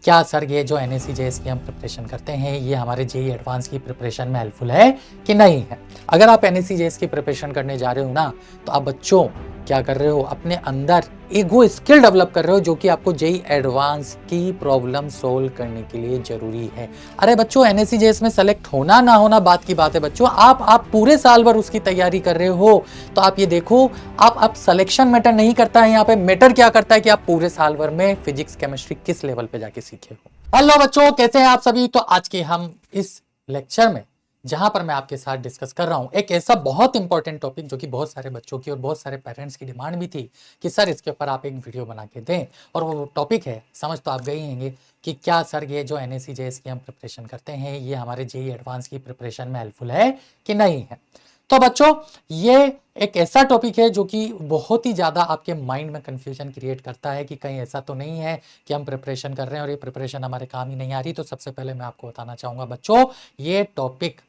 क्या सर ये जो NSE-JS की हम प्रिपरेशन करते हैं ये हमारे जेईई एडवांस की प्रिपरेशन में हेल्पफुल है कि नहीं है। अगर आप NSE-JS की प्रिपरेशन करने जा रहे हो ना तो आप बच्चों क्या कर रहे हो, अपने अंदर ईगो स्किल डेवलप कर रहे हो जो कि आपको जेईई एडवांस की प्रॉब्लम सोल्व करने के लिए जरूरी है। अरे बच्चों, NSE-JS में सेलेक्ट होना ना होना बात की बात है बच्चों, आप पूरे साल भर उसकी तैयारी कर रहे हो तो आप ये देखो, आप सिलेक्शन मैटर नहीं करता है, यहाँ पे मैटर क्या करता है कि आप पूरे साल भर में फिजिक्स केमिस्ट्री किस लेवल पे जाके सीखे हो। हेलो बच्चों, कैसे हैं आप सभी। तो आज के हम इस लेक्चर में जहां पर मैं आपके साथ डिस्कस कर रहा हूं एक ऐसा बहुत इंपॉर्टेंट टॉपिक जो कि बहुत सारे बच्चों की और बहुत सारे पेरेंट्स की डिमांड भी थी कि सर इसके ऊपर आप एक वीडियो बना के दें। और वो टॉपिक है, समझ तो आप गए होंगे कि क्या सर ये जो NSE-JS की हम प्रिपरेशन करते हैं ये हमारे जेईई एडवांस की प्रिपरेशन में हेल्पफुल है कि नहीं है। तो बच्चों, ये एक ऐसा टॉपिक है जो कि बहुत ही ज़्यादा आपके माइंड में कंफ्यूजन क्रिएट करता है कि कहीं ऐसा तो नहीं है कि हम प्रिपरेशन कर रहे हैं और ये प्रिपरेशन हमारे काम ही नहीं आ रही। तो सबसे पहले मैं आपको बताना चाहूँगा बच्चों, ये टॉपिक,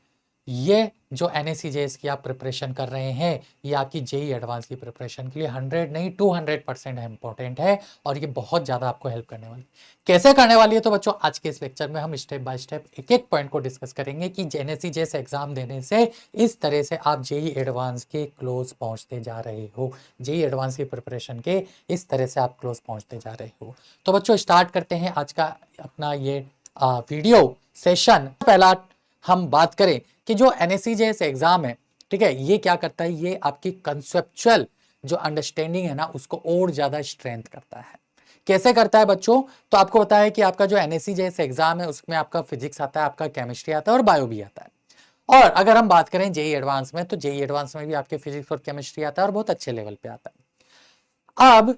ये जो NSE-JS की आप प्रिपरेशन कर रहे हैं ये आपकी जेईई एडवांस की प्रिपरेशन के लिए 100 नहीं 200% इंपॉर्टेंट है और ये बहुत ज़्यादा आपको हेल्प करने वाली। कैसे करने वाली है तो बच्चों आज के इस लेक्चर में हम स्टेप बाय स्टेप एक एक पॉइंट को डिस्कस करेंगे कि NSE-JS एग्जाम देने से इस तरह से आप जेईई एडवांस के क्लोज पहुंचते जा रहे हो, जेईई एडवांस की प्रिपरेशन के इस तरह से आप क्लोज पहुंचते जा रहे हो। तो बच्चों स्टार्ट करते हैं आज का अपना ये वीडियो सेशन। पहला हम बात करें कि जो NSE-JS एग्जाम है, ठीक है, ये क्या करता है, ये आपकी कंसेप्चुअल जो अंडरस्टैंडिंग है ना उसको और ज्यादा स्ट्रेंथ करता है। कैसे करता है बच्चों, तो आपको पता है कि आपका जो NSE-JS एग्जाम है उसमें आपका फिजिक्स आता है, आपका केमिस्ट्री आता है और बायो भी आता है। और अगर हम बात करें जेईई एडवांस में तो जेईई एडवांस में भी आपके फिजिक्स और केमिस्ट्री आता है और बहुत अच्छे लेवल पे आता है। अब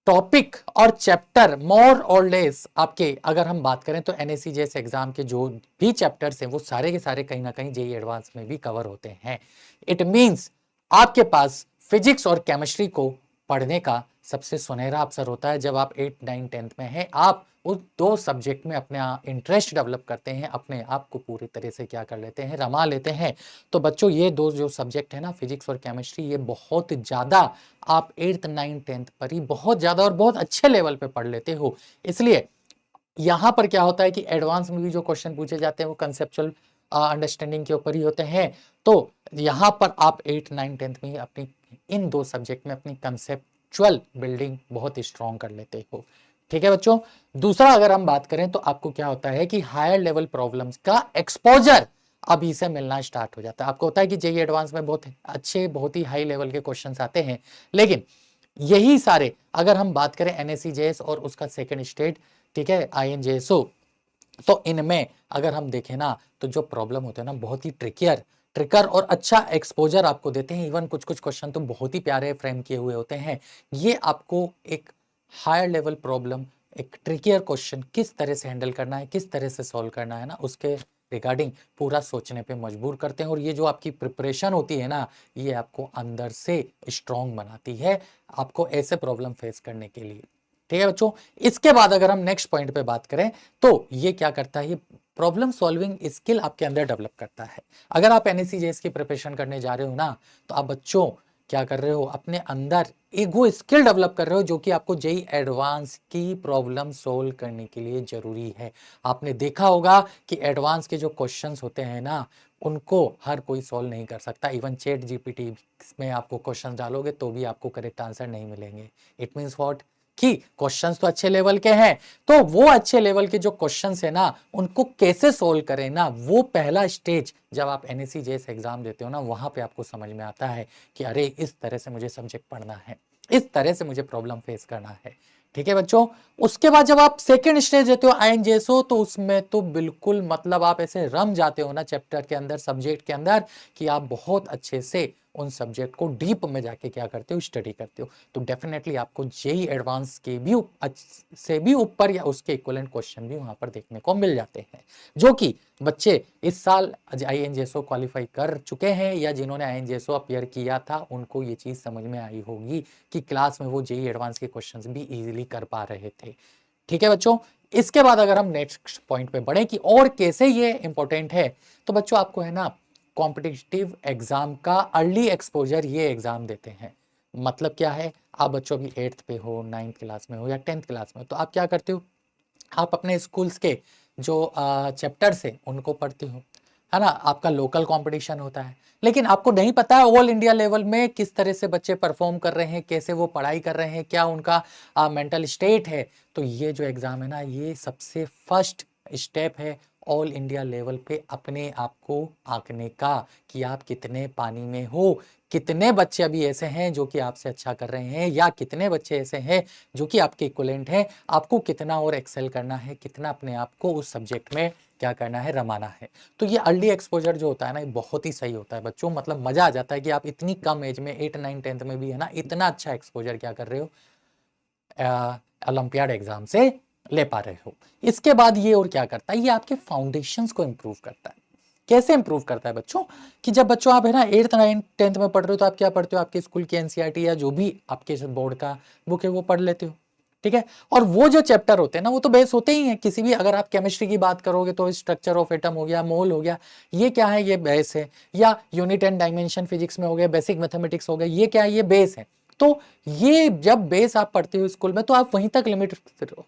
टॉपिक और चैप्टर मोर और लेस आपके अगर हम बात करें तो NSE-JS एग्जाम के जो भी चैप्टर्स हैं वो सारे के सारे कहीं ना कहीं जेईई एडवांस में भी कवर होते हैं। इट मींस आपके पास फिजिक्स और केमिस्ट्री को पढ़ने का सबसे सुनहरा अवसर होता है जब आप 8, 9, 10th में हैं। आप उस दो सब्जेक्ट में अपना इंटरेस्ट डेवलप करते हैं, अपने आप को पूरी तरह से क्या कर लेते हैं, रमा लेते हैं। तो बच्चों ये दो जो सब्जेक्ट है ना फिजिक्स और केमिस्ट्री, ये बहुत ज़्यादा आप 8th, 9th, 10th पर ही बहुत ज़्यादा और बहुत अच्छे लेवल पे पढ़ लेते हो। इसलिए यहाँ पर क्या होता है कि एडवांस में भी जो क्वेश्चन पूछे जाते हैं वो कंसेप्चुअल अंडरस्टैंडिंग के ऊपर ही होते हैं। तो यहाँ पर आप 8, 9, 10th में ही अपनी इन दो सब्जेक्ट में अपनी कंसेप्चुअल बिल्डिंग बहुत स्ट्रॉन्ग कर लेते हो। ठीक है बच्चों। दूसरा अगर हम बात करें तो आपको क्या होता है कि हायर लेवल प्रॉब्लम्स का एक्सपोजर अभी से मिलना स्टार्ट हो जाता है। आपको होता है कि जेईई एडवांस में बहुत अच्छे, बहुत ही हाई लेवल के क्वेश्चंस आते हैं, लेकिन यही सारे अगर हम बात करें NSE-JS और उसका सेकंड स्टेट, ठीक है, INJSO, तो इनमें अगर हम देखें ना तो जो प्रॉब्लम होते हैं ना बहुत ही ट्रिकर और अच्छा एक्सपोजर आपको देते हैं। इवन कुछ कुछ क्वेश्चन तो बहुत ही प्यारे फ्रेम किए हुए होते हैं। ये आपको एक हायर लेवल प्रॉब्लम, एक ट्रिकियर क्वेश्चन किस तरह से हैंडल करना है, किस तरह से सॉल्व करना है ना उसके रिगार्डिंग पूरा सोचने पे मजबूर करते हैं। और ये जो आपकी प्रिपरेशन होती है ना ये आपको अंदर से स्ट्रॉन्ग बनाती है आपको ऐसे प्रॉब्लम फेस करने के लिए। ठीक है बच्चों। इसके बाद अगर हम नेक्स्ट पॉइंट पे बात करें तो ये क्या करता है, ये प्रॉब्लम सॉल्विंग स्किल आपके अंदर डेवलप करता है। अगर आप NSE-JS की प्रिपरेशन करने जा रहे हो ना तो आप बच्चों क्या कर रहे हो, अपने अंदर ईगो स्किल डेवलप कर रहे हो जो कि आपको जेईई एडवांस की प्रॉब्लम सोल्व करने के लिए जरूरी है। आपने देखा होगा कि एडवांस के जो क्वेश्चंस होते हैं ना उनको हर कोई सॉल्व नहीं कर सकता। इवन चैट जीपीटी में आपको क्वेश्चन डालोगे तो भी आपको करेक्ट आंसर नहीं मिलेंगे। इट मीन्स व्हाट कि क्वेश्चंस तो अच्छे लेवल के हैं, तो वो अच्छे लेवल के जो क्वेश्चंस है ना उनको कैसे सोल्व करें ना, वो पहला स्टेज जब आप NSE-JS एग्जाम देते हो ना वहां पे आपको समझ में आता है कि अरे इस तरह से मुझे सब्जेक्ट पढ़ना है, इस तरह से मुझे प्रॉब्लम फेस करना है। ठीक है बच्चों। उसके बाद जब आप सेकेंड स्टेज देते हो INJSO तो उसमें तो बिल्कुल मतलब आप ऐसे रम जाते हो ना चैप्टर के अंदर, सब्जेक्ट के अंदर, कि आप बहुत अच्छे से उन सब्जेक्ट को डीप में जाके क्या करते हो, स्टडी करते हो। तो डेफिनेटली आपको जेईई एडवांस के भी से भी ऊपर या उसके इक्विवेलेंट क्वेश्चन भी वहां पर देखने को मिल जाते हैं, जो कि बच्चे इस साल INJSO क्वालिफाई कर चुके हैं या जिन्होंने INJSO अपीयर किया था उनको ये चीज समझ में आई होगी कि क्लास में वो जेईई एडवांस के क्वेश्चंस भी इजीली कर पा रहे थे। ठीक है बच्चों। इसके बाद अगर हम नेक्स्ट पॉइंट पे बढ़े कि और कैसे ये इंपॉर्टेंट है, तो बच्चों आपको है ना कॉम्पिटिटिव एग्जाम का अर्ली एक्सपोजर ये एग्जाम देते हैं। मतलब क्या है, आप बच्चों भी 8th पे हो, 9th क्लास में हो या 10th क्लास में, तो आप क्या करते हो, आप अपने स्कूल्स के जो चैप्टर्स है उनको पढ़ते हो, है ना, आपका लोकल कंपटीशन होता है, लेकिन आपको नहीं पता है ऑल इंडिया लेवल में किस तरह से बच्चे परफॉर्म कर रहे हैं, कैसे वो पढ़ाई कर रहे हैं, क्या उनका मेंटल स्टेट है। तो ये जो एग्ज़ाम है ना, ये सबसे फर्स्ट स्टेप है ऑल इंडिया लेवल पे अपने आप को आंकने का, कि आप कितने पानी में हो, कितने बच्चे अभी ऐसे हैं जो कि आपसे अच्छा कर रहे हैं, या कितने बच्चे ऐसे हैं जो कि आपके इक्विवेलेंट हैं, आपको कितना और एक्सेल करना है, कितना अपने आप को उस सब्जेक्ट में क्या करना है, रमाना है। तो ये अर्ली एक्सपोजर जो होता है ना, ये बहुत ही सही होता है बच्चों, मतलब मजा आ जाता है कि आप इतनी कम एज में 8 9 10th में भी है ना, इतना अच्छा एक्सपोजर क्या कर रहे हो, ओलंपियाड एग्जाम से ले पा रहे हो। इसके बाद ये और क्या करता है, ये आपके फाउंडेशंस को इंप्रूव करता है। कैसे इंप्रूव करता है बच्चों, कि जब बच्चों आप है ना 8th 9th 10th में पढ़ रहे हो, तो आप क्या पढ़ते हो, आपके स्कूल की एनसीईआरटी या जो भी आपके बोर्ड का बुक है वो पढ़ लेते हो, ठीक है। और वो जो चैप्टर होते हैं ना, वो तो बेस होते ही हैं किसी भी, अगर आप केमिस्ट्री की बात करोगे तो स्ट्रक्चर ऑफ एटम हो गया, मोल हो गया, ये क्या है, ये बेस है। या यूनिट एंड डायमेंशन फिजिक्स में हो गया, बेसिक मैथमेटिक्स हो गया, ये क्या है, ये बेस है। तो ये जब बेस आप पढ़ते हो स्कूल में तो आप वहीं तक लिमिट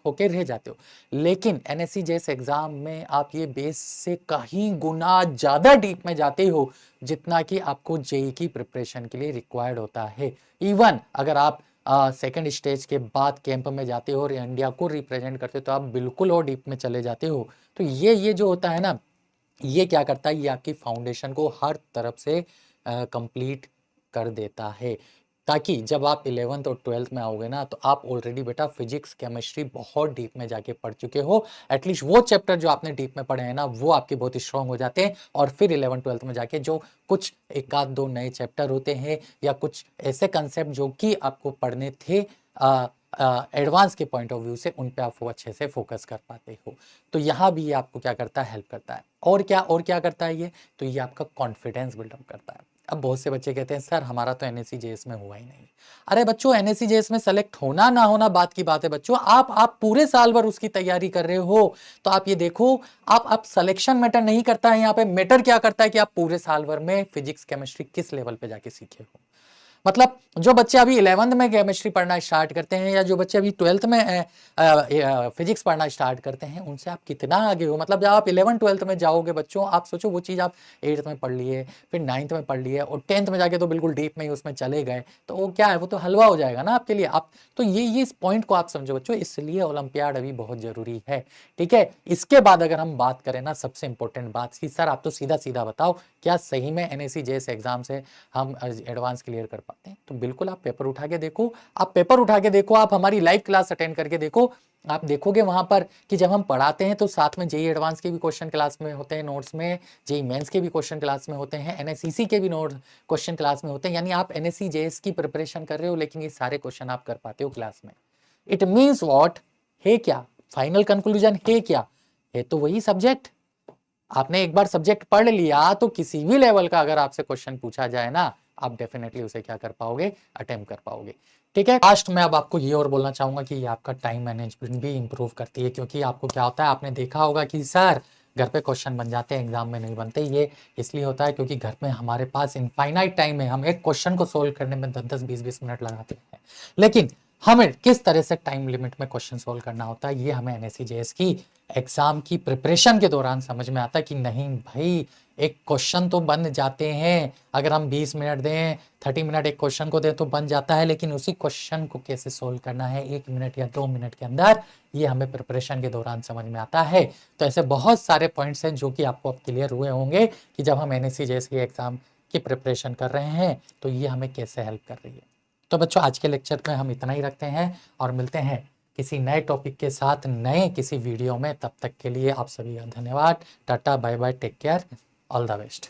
होके रह जाते हो, लेकिन एनएससी जैसे एग्जाम में आप ये बेस से कहीं गुना ज्यादा डीप में जाते हो, जितना कि आपको जेई की प्रिपरेशन के लिए रिक्वायर्ड होता है। इवन अगर आप सेकंड स्टेज के बाद कैंप में जाते हो और इंडिया को रिप्रेजेंट करते हो, तो आप बिल्कुल और डीप में चले जाते हो। तो ये जो होता है ना, ये क्या करता है, ये आपकी फाउंडेशन को हर तरफ से कंप्लीट कर देता है, ताकि जब आप 11th और 12th में आओगे ना, तो आप ऑलरेडी बेटा फिजिक्स केमिस्ट्री बहुत डीप में जाके पढ़ चुके हो। एटलीस्ट वो चैप्टर जो आपने डीप में पढ़े हैं ना, वो आपके बहुत स्ट्रांग हो जाते हैं। और फिर 11th 12th में जाके जो कुछ एक आध दो नए चैप्टर होते हैं, या कुछ ऐसे कंसेप्ट जो कि आपको पढ़ने थे एडवांस के पॉइंट ऑफ व्यू से, उन पे आप वो अच्छे से फोकस कर पाते हो। तो यहाँ भी ये आपको क्या करता है, हेल्प करता है। और क्या करता है ये, तो ये आपका कॉन्फिडेंस बिल्डअप करता है। अब बहुत से बच्चे कहते हैं सर हमारा तो एनएससी जेएस में हुआ ही नहीं। अरे बच्चों, एनएससी जेएस में सेलेक्ट होना ना होना बात की बात है बच्चों, आप पूरे साल भर उसकी तैयारी कर रहे हो। तो आप ये देखो, आप सिलेक्शन मैटर नहीं करता है यहाँ पे, मैटर क्या करता है कि आप पूरे साल भर में फिजिक्स केमिस्ट्री किस लेवल पे जाके सीखे हो। मतलब जो बच्चे अभी 11th में केमिस्ट्री पढ़ना स्टार्ट करते हैं, या जो बच्चे अभी 12th में फिजिक्स पढ़ना स्टार्ट करते हैं, उनसे आप कितना आगे हो। मतलब जब आप 11th 12th में जाओगे बच्चों, आप सोचो वो चीज़ आप 8th में पढ़ लिए, फिर 9th में पढ़ लिए, और 10th में जाके तो बिल्कुल डीप में ही उसमें चले गए, तो वो क्या है, वो तो हलवा हो जाएगा ना आपके लिए। आप तो ये इस पॉइंट को आप समझो बच्चों, इसलिए ओलंपियाड अभी बहुत जरूरी है, ठीक है। इसके बाद अगर हम बात करें ना, सबसे इंपॉर्टेंट बात कि सर आप तो सीधा सीधा बताओ, क्या सही में एनएससी जैसे एग्जाम से हम एडवांस क्लियर कर पाते हैं। तो बिल्कुल आप पेपर उठा के देखो, आप पेपर उठा के देखो, आप हमारी लाइव क्लास अटेंड करके देखो, आप देखोगे वहां पर कि जब हम पढ़ाते हैं तो साथ में जेई एडवांस के भी क्वेश्चन क्लास में होते हैं नोट्स में, जेई मेंस के भी क्वेश्चन क्लास में होते हैं, एनएससीसी के भी नोट क्वेश्चन क्लास में होते हैं। यानी आप एनएससी जेएस की प्रिपरेशन कर रहे हो, लेकिन ये सारे क्वेश्चन आप कर पाते हो क्लास में। इट मीन्स वॉट, है क्या, फाइनल कंक्लूजन है क्या, है तो वही सब्जेक्ट। आपने एक बार सब्जेक्ट पढ़ लिया तो किसी भी लेवल का अगर आपसे क्वेश्चन पूछा जाए ना, आप डेफिनेटली उसे क्या कर पाओगे, अटेम्प्ट कर पाओगे, ठीक है। लास्ट में अब आपको ये और बोलना चाहूंगा कि ये आपका टाइम मैनेजमेंट भी इंप्रूव करती है, क्योंकि आपको क्या होता है, आपने देखा होगा कि सर घर पे क्वेश्चन बन जाते हैं, एग्जाम में नहीं बनते। ये इसलिए होता है क्योंकि घर में हमारे पास इनफाइनाइट टाइम है, हम एक क्वेश्चन को सोल्व करने में 10 10 20 20 मिनट लगाते हैं, लेकिन हमें किस तरह से टाइम लिमिट में क्वेश्चन सोल्व करना होता है, ये हमें एनएससी जेएस की एग्जाम की प्रिपरेशन के दौरान समझ में आता है कि नहीं भाई, एक क्वेश्चन तो बन जाते हैं, अगर हम 20 मिनट दें, 30 मिनट एक क्वेश्चन को दें तो बन जाता है, लेकिन उसी क्वेश्चन को कैसे सोल्व करना है 1 मिनट या 2 मिनट के अंदर, ये हमें प्रिपरेशन के दौरान समझ में आता है। तो ऐसे बहुत सारे पॉइंट्स हैं जो कि आपको अब क्लियर हुए होंगे कि जब हम एनएससी जैसे एग्जाम की प्रिपरेशन कर रहे हैं तो ये हमें कैसे हेल्प कर रही है। तो बच्चों, आज के लेक्चर में हम इतना ही रखते हैं, और मिलते हैं किसी नए टॉपिक के साथ नए किसी वीडियो में। तब तक के लिए आप सभी का धन्यवाद। Tata bye bye, take care, all the best.